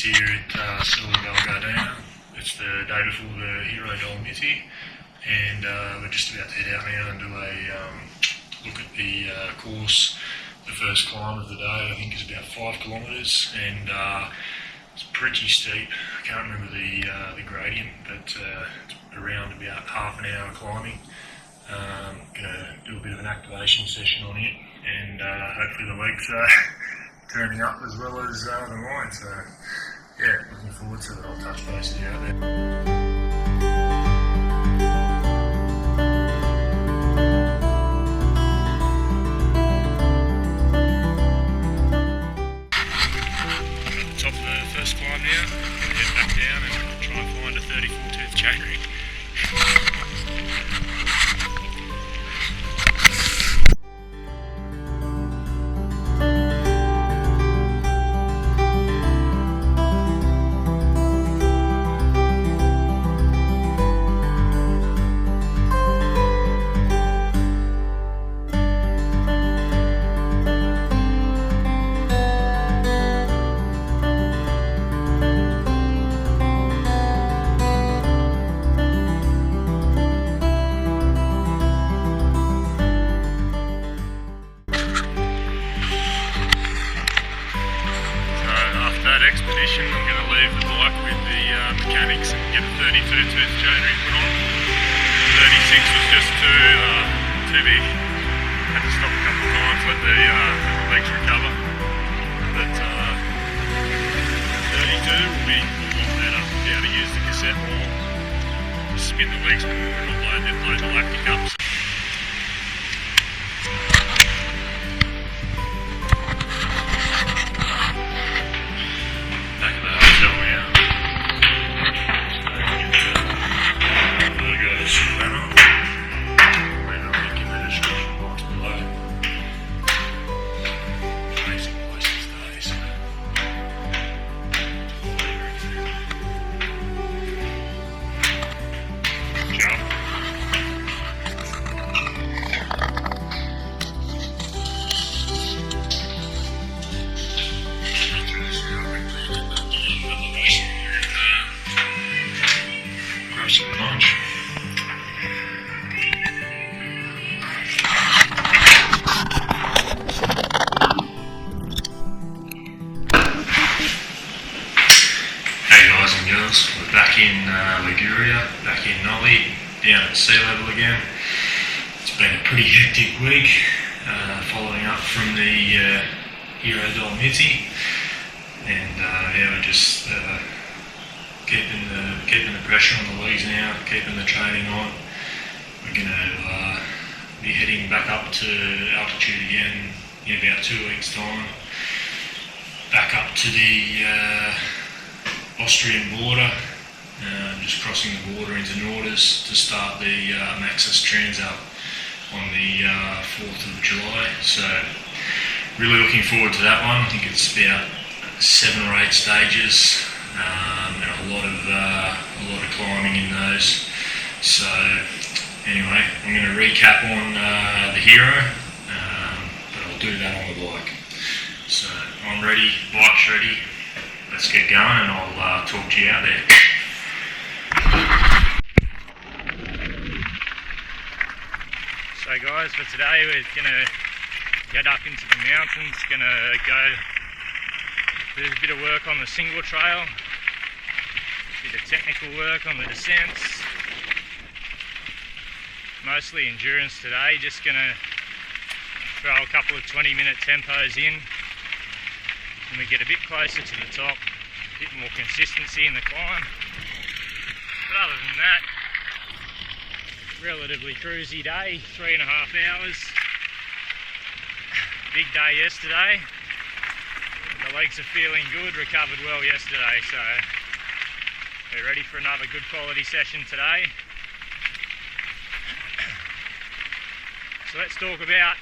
here at sellaronda. It's the day before the Hero Dolomiti, and we're just about to head out now and do a look at the course. The first climb of the day, I think, is about 5 kilometres, and it's pretty steep. I can't remember the gradient, but it's around about half an hour climbing. Gonna do a bit of an activation session on it, and hopefully the legs are turning up as well as the line. So yeah, looking forward to it. I'll touch base with you out there. Top of the first climb now, head back down and try and find a 34-tooth chain ring. Expedition, I'm going to leave the bike with the mechanics and get a 32-tooth chain ring put on. 36 was just too big. Had to stop a couple of times, let the legs recover. But 32 will be a lot better. Be able to use the cassette more, spin the legs more, and load the lactic up. We're back in Ligure, back in Nolly, down at sea level again. It's been a pretty hectic week, following up from the Hero Dolomiti, and yeah, we're just keeping the pressure on the legs now, keeping the training on. We're going to be heading back up to altitude again in about 2 weeks' time. Back up to the Austrian border, just crossing the border into Nordis to start the Maxis Transalp on the 4th of July. So really looking forward to that one. I think it's about 7 or 8 stages, and a lot of climbing in those. So anyway, I'm going to recap on the Hero, but I'll do that on the bike. So I'm ready, bike's ready. Let's get going, and I'll talk to you out there. So guys, for today we're going to get up into the mountains, going to go do a bit of work on the single trail, a bit of technical work on the descents, mostly endurance today, just going to throw a couple of 20-minute tempos in. When we get a bit closer to the top, a bit more consistency in the climb. But other than that, relatively cruisy day, 3.5 hours. Big day yesterday. The legs are feeling good, recovered well yesterday, so we're ready for another good quality session today. So let's talk about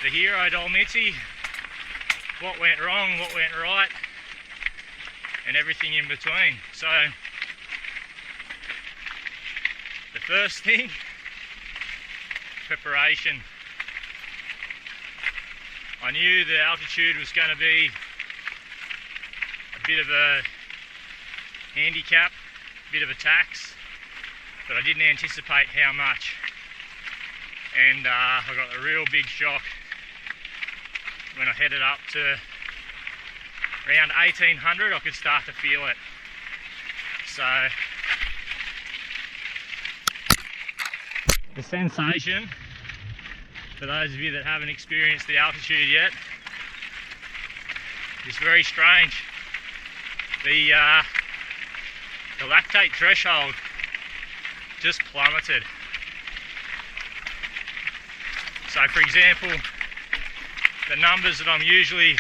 the Hero Dolomiti. What went wrong, what went right, and everything in between. So the first thing, preparation. I knew the altitude was going to be a bit of a handicap, a bit of a tax, but I didn't anticipate how much. And I got a real big shock when I headed up to around 1800. I could start to feel it. So the sensation, for those of you that haven't experienced the altitude yet, is very strange. The lactate threshold just plummeted. So for example, the numbers that I'm usually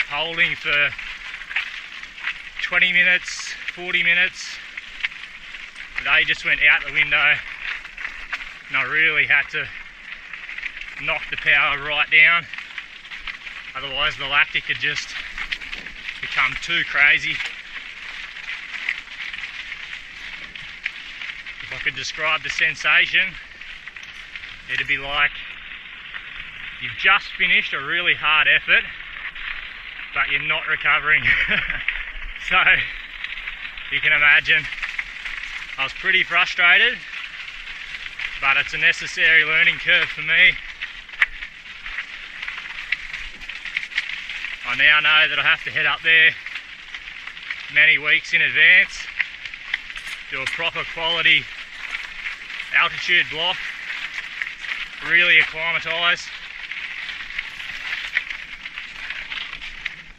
holding for 20 minutes, 40 minutes, they just went out the window, and I really had to knock the power right down. Otherwise the lactic had just become too crazy. If I could describe the sensation, it'd be like you've just finished a really hard effort, but you're not recovering. So you can imagine I was pretty frustrated, but it's a necessary learning curve for me. I now know that I have to head up there many weeks in advance, do a proper quality altitude block, really acclimatise,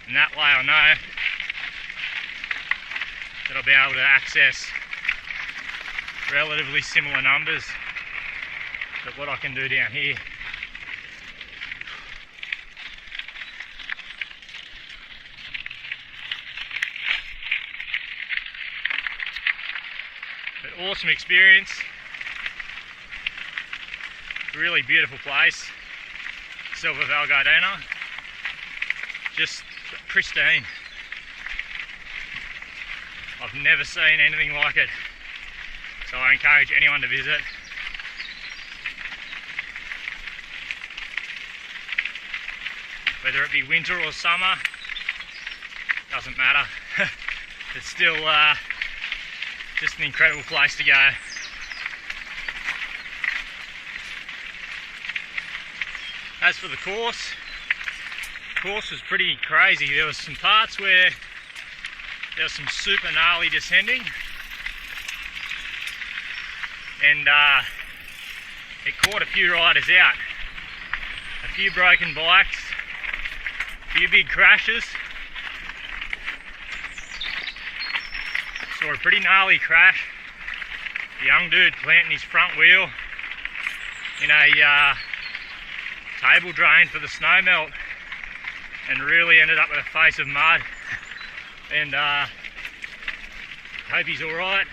and that way I know that I'll be able to access relatively similar numbers to what I can do down here. But awesome experience, really beautiful place, Selva Valgardena, just pristine. I've never seen anything like it, so I encourage anyone to visit. Whether it be winter or summer, doesn't matter. It's still just an incredible place to go. As for the course was pretty crazy. There was some parts where there was some super gnarly descending, and it caught a few riders out. A few broken bikes, a few big crashes. Saw a pretty gnarly crash. The young dude planting his front wheel in a table drain for the snow melt, and really ended up with a face of mud. And hope he's alright.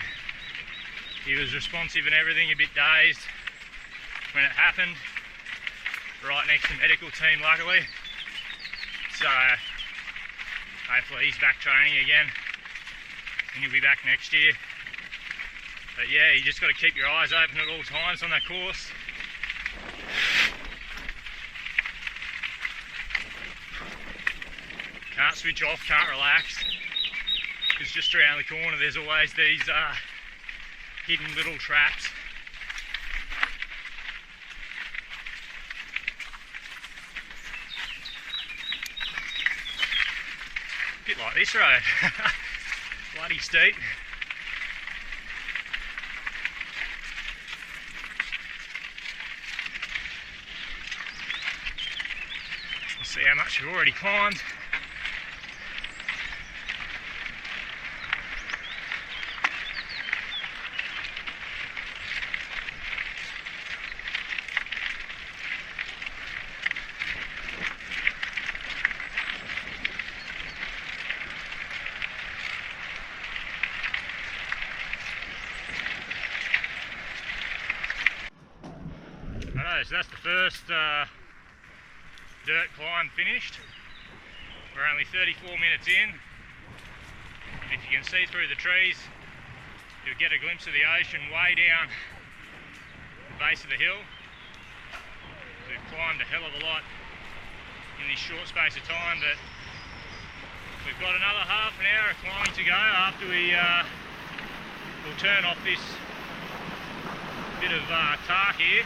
He was responsive and everything, a bit dazed when it happened. Right next to the medical team, luckily. So hopefully he's back training again, and he'll be back next year. But yeah, you just got to keep your eyes open at all times on that course. Can't switch off, can't relax, because just around the corner there's always these hidden little traps. A bit like this road. Bloody steep. Let's see how much we've already climbed. So that's the first dirt climb finished. We're only 34 minutes in, and if you can see through the trees, you'll get a glimpse of the ocean way down the base of the hill. We've climbed a hell of a lot in this short space of time, but we've got another half an hour of climbing to go after we'll turn off this bit of tark here,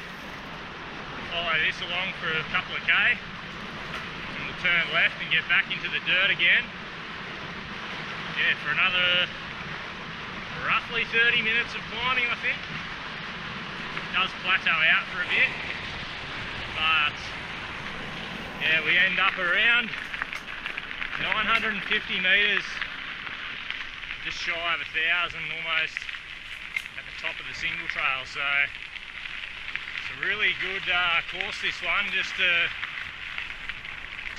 follow this along for a couple of k, and we'll turn left and get back into the dirt again. Yeah, for another roughly 30 minutes of climbing, I think. It does plateau out for a bit, but yeah, we end up around 950 metres, just shy of 1,000 almost at the top of the single trail. So it's a really good course, this one, just to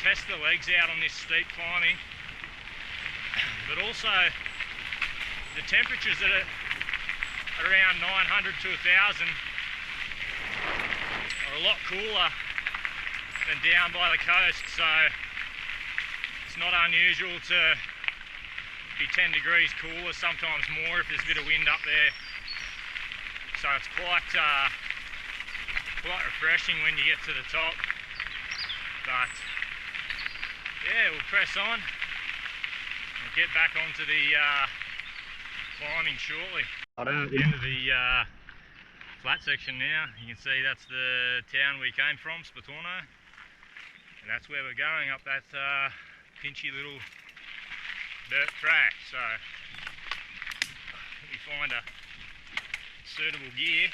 test the legs out on this steep climbing. But also the temperatures that are around 900 to 1,000 are a lot cooler than down by the coast, so it's not unusual to be 10 degrees cooler, sometimes more if there's a bit of wind up there. So it's quite refreshing when you get to the top. But yeah, we'll press on. We'll get back onto the climbing shortly. At the end of the flat section now, you can see that's the town we came from, Spatono, and that's where we're going, up that pinchy little dirt track. So let me find a suitable gear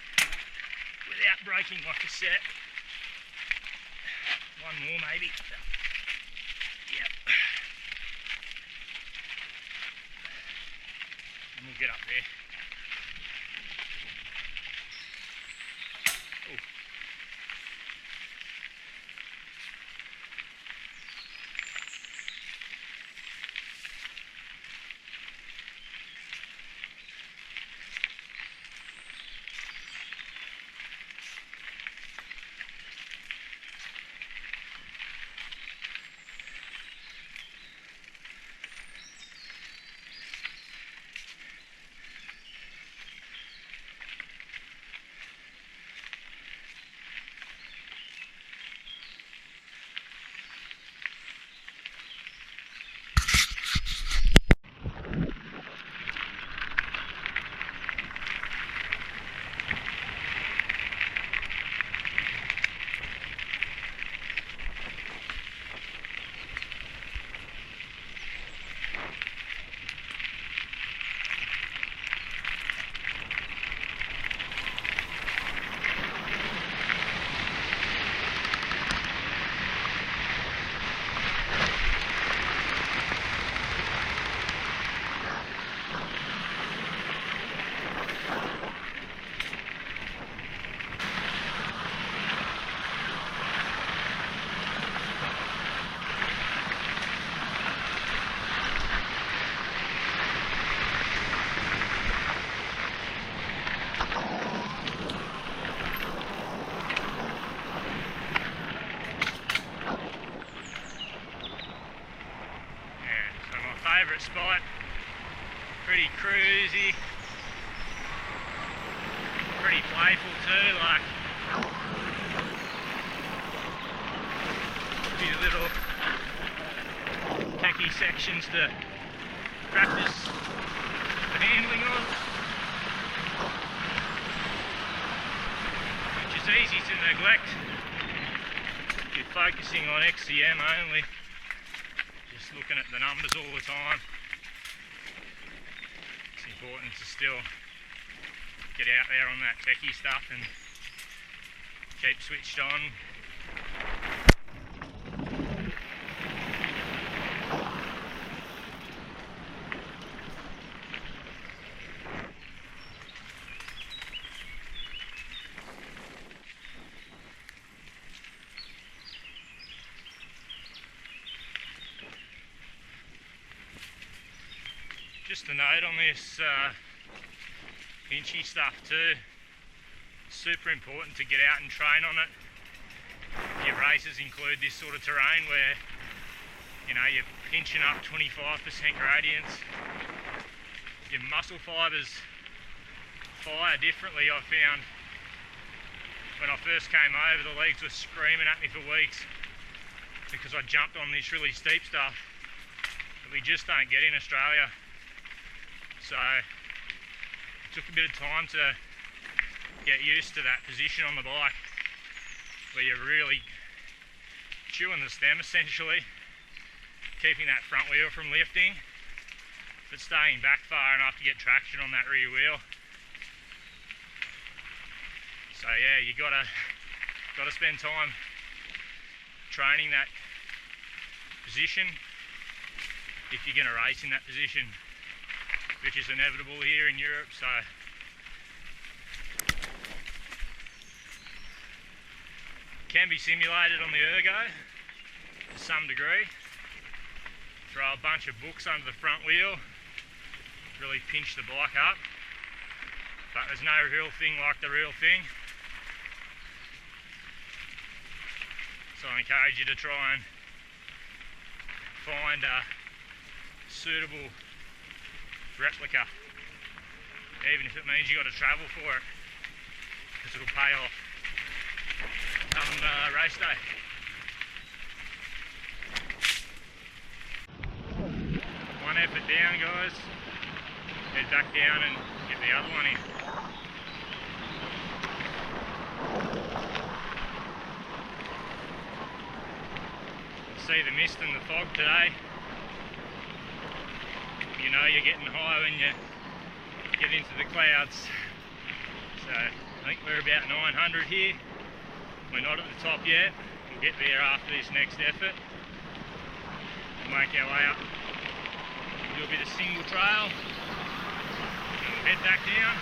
without breaking my cassette. One more maybe. Yep. And we'll get up there. Oh. Favourite spot, pretty cruisy, pretty playful too, like a few little techie sections to practice the handling on, which is easy to neglect if you're focusing on XCM only. Looking at the numbers all the time. It's important to still get out there on that techie stuff and keep switched on. Just a note on this pinchy stuff too, super important to get out and train on it. Your races include this sort of terrain where, you know, you're pinching up 25% gradients. Your muscle fibres fire differently, I've found. When I first came over, the legs were screaming at me for weeks because I jumped on this really steep stuff. we just don't get in Australia. So it took a bit of time to get used to that position on the bike where you're really chewing the stem essentially, keeping that front wheel from lifting, but staying back far enough to get traction on that rear wheel. So yeah, you gotta spend time training that position if you're gonna race in that position, which is inevitable here in Europe. So can be simulated on the ergo to some degree. Throw a bunch of books under the front wheel, really pinch the bike up, but there's no real thing like the real thing. So I encourage you to try and find a suitable replica, even if it means you got to travel for it, because it'll pay off come race day. One effort down, guys. Head back down and get the other one in. See the mist and the fog today. You know you're getting high when you get into the clouds. So I think we're about 900 here. We're not at the top yet. We'll get there after this next effort. We'll make our way up. Do a bit of single trail. And we'll head back down.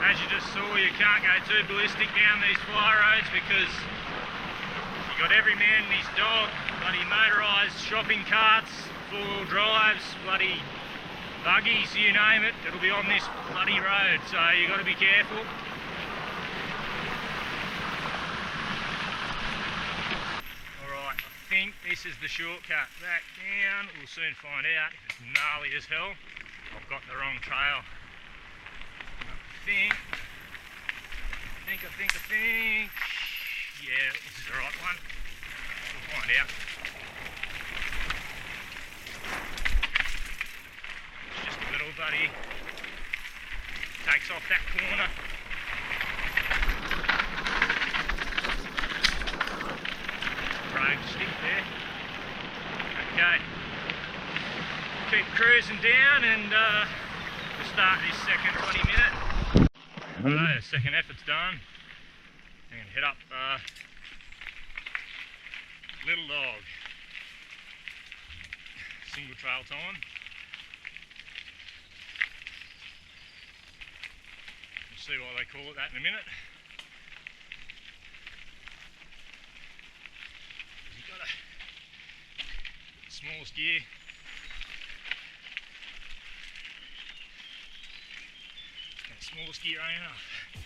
As you just saw, you can't go too ballistic down these fly roads because you got every man and his dog, bloody motorised shopping carts, four-wheel drives, bloody buggies, you name it, it'll be on this bloody road, so you got to be careful. Alright, I think this is the shortcut back down. We'll soon find out if it's gnarly as hell. I've got the wrong trail. I think. Yeah, this is the right one. We'll find out. It's just a little buddy. Takes off that corner. Road stick there. Okay. Keep cruising down and we'll start this second 20-minute. Alright, second effort's done. I'm going to head up Little Dog. Single trail time. We'll see why they call it that in a minute. smallest gear. And the smallest gear ain't enough.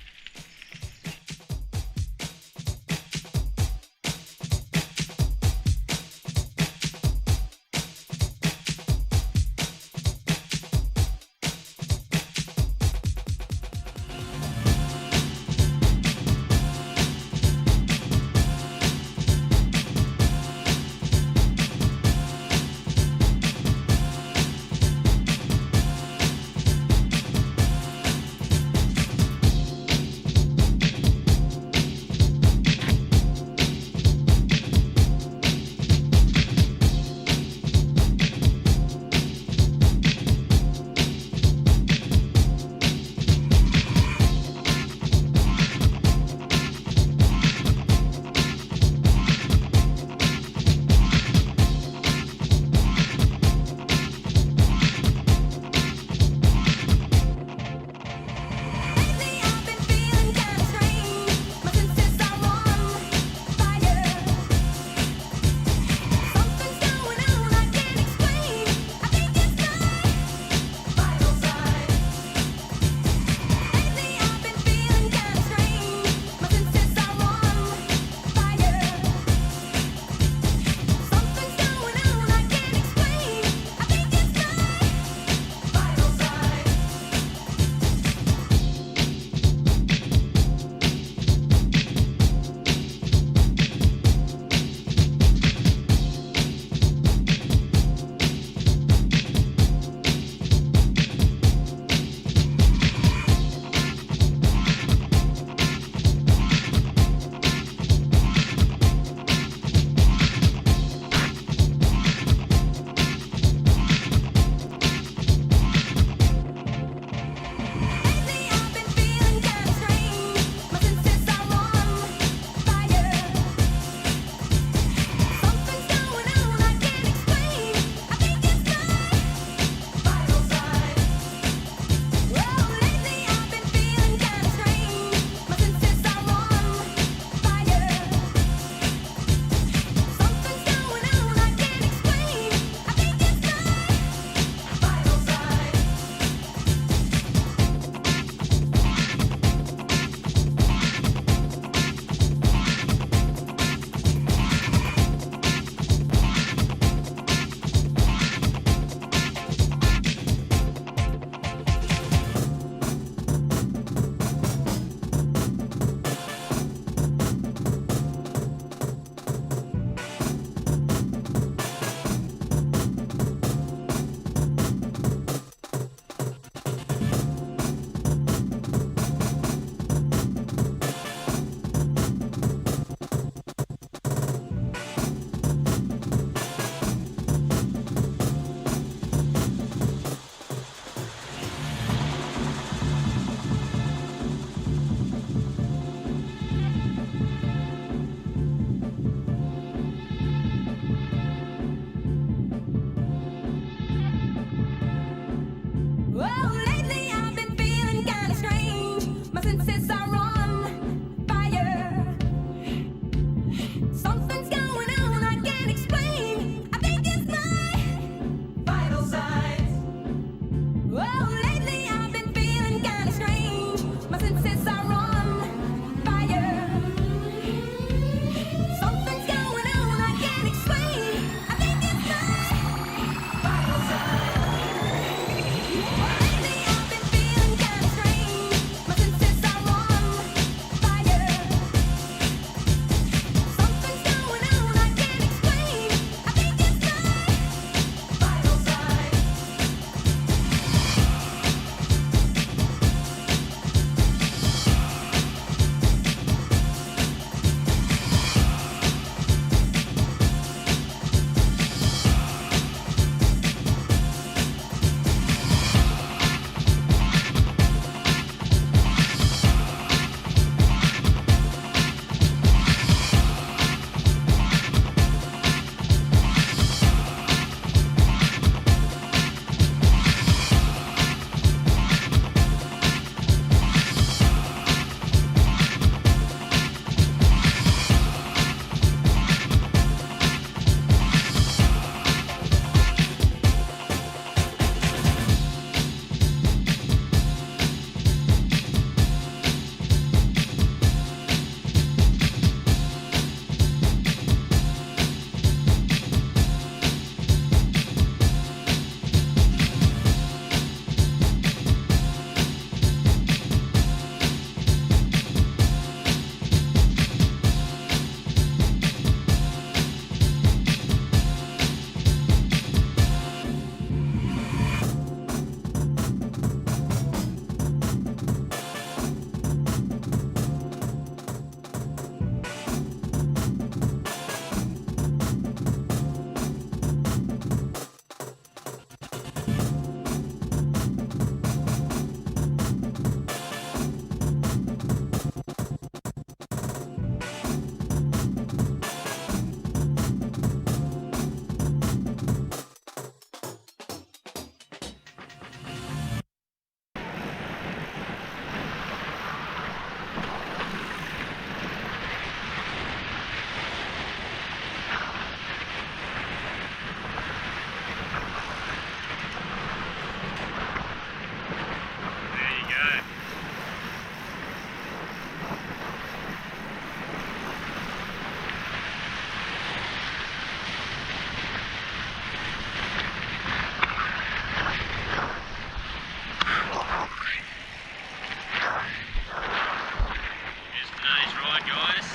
Alright guys,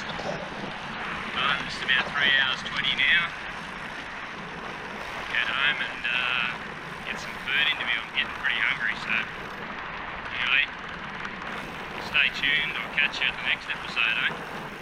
it's about 3 hours 20 now. Get home and get some food into me. I'm getting pretty hungry, so anyway, stay tuned. I'll catch you at the next episode, eh?